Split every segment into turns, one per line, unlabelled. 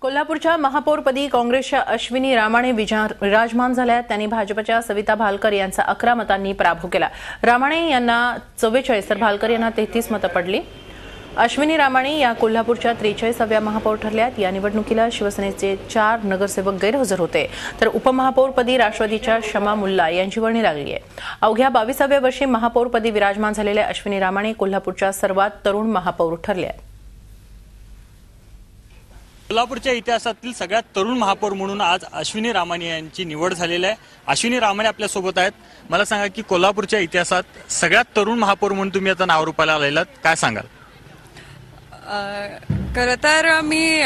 कोल्हापूरच्या महापौरपदी काँग्रेसच्या अश्विनी रामाणे विराजमान झाल्या। त्यांनी भाजपच्या सविता भालकर यांचा 11 मतांनी पराभव केला। रामाणे यांना 44 तर भालकर यांना 33 मतं पडली। अश्विनी रामाणे या कोल्हापूरच्या 43व्या महापौर ठरल्यात। या निवडणुकीला शिवसेनेचे 4 नगरसेवक गैरहजर होते, तर उपमहापौरपदी राष्ट्रवादीच्या शमा मुल्ला यांची वर्णी लागली आहे। अवघ्या 22व्या वर्षी महापौरपदी विराजमान झालेल्या अश्विनी रामाणे कोल्हापूरच्या सर्वात तरुण महापौर ठरल्या।
कोल्हापूरच्या इतिहासातील सगळ्यात तरुण महापौर म्हणून आज अश्विनी रामाणे यांची निवड झालेली आहे। अश्विनी रामाणे आपल्या सोबत आहेत। मला सांगा की कोल्हापूरच्या इतिहासात सगळ्यात तरुण महापौर म्हणून तुम्ही आता नाव रूपाला आलेलात, काय सांगाल?
खरं तर मी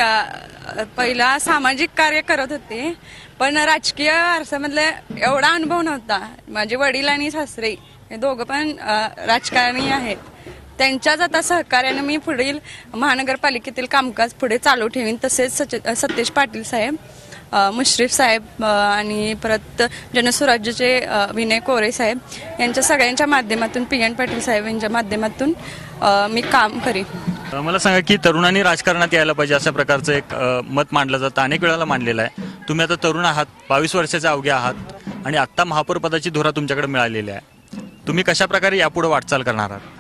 पहिला सामाजिक कार्य करत होते, पण राजकीय आरसामधले एवढा अनुभव नव्हता। माझे वडील आणि सासरे हे दोघं पण राजकारणी आहेत। त्यांच्याच आता सहकार्याने मी पुढील महानगरपालिकेतील कामकाज पुढे चालू ठेवीन। तसेच सतेज पाटील साहेब, मुश्रीफ साहेब आणि परत जनसुराज्याचे विनय कोरे साहेब यांच्या सगळ्यांच्या माध्यमातून, PN पाटील साहेब यांच्या माध्यमातून मी काम करीन।
मला सांगा की तरुणांनी राजकारणात यायला पाहिजे अशा प्रकारचं एक मत मांडलं जातं, अनेक वेळेला मांडलेलं आहे। तुम्ही आता तरुण आहात, 22 वर्षाचे अवघे आहात आणि आत्ता महापौर पदाची धुरा तुमच्याकडे मिळालेली आहे। तुम्ही कशा प्रकारे यापुढे वाटचाल करणार आहात?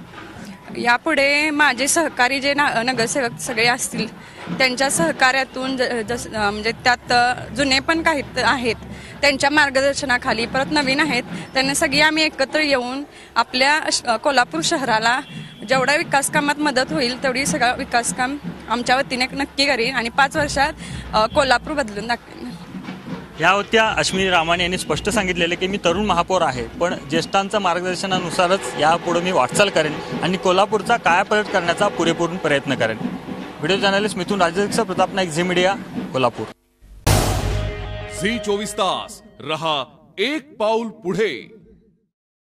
यापुढे माझे सहकारी जे नगरसेवक सगळे असतील त्यांच्या सहकार्यातून म्हणजे त्यात जुने पण काही आहेत, त्यांच्या मार्गदर्शनाखाली परत नवीन आहेत, त्यांना सगळी आम्ही एकत्र येऊन आपल्या कोल्हापूर शहराला जेवढा विकास कामात मदत होईल तेवढी सगळं विकास काम आमच्या वतीने नक्की करीन आणि 5 वर्षात कोल्हापूर बदलून दाखवेन।
या होत्या अश्विनी रामाणे यांनी स्पष्ट सांगितलेले की मी तरुण महापौर आहे, पण ज्येष्ठांच्या मार्गदर्शनानुसारच यापुढे मी वाटचाल करेन आणि कोल्हापूरचा कायापालट करण्याचा पुरेपूर प्रयत्न करेन। Video journalist Mithun Rajdeep Pratap Naik, Zee media, Kolhapur.
Zee 24 तास रहा एक पाऊल पुढे।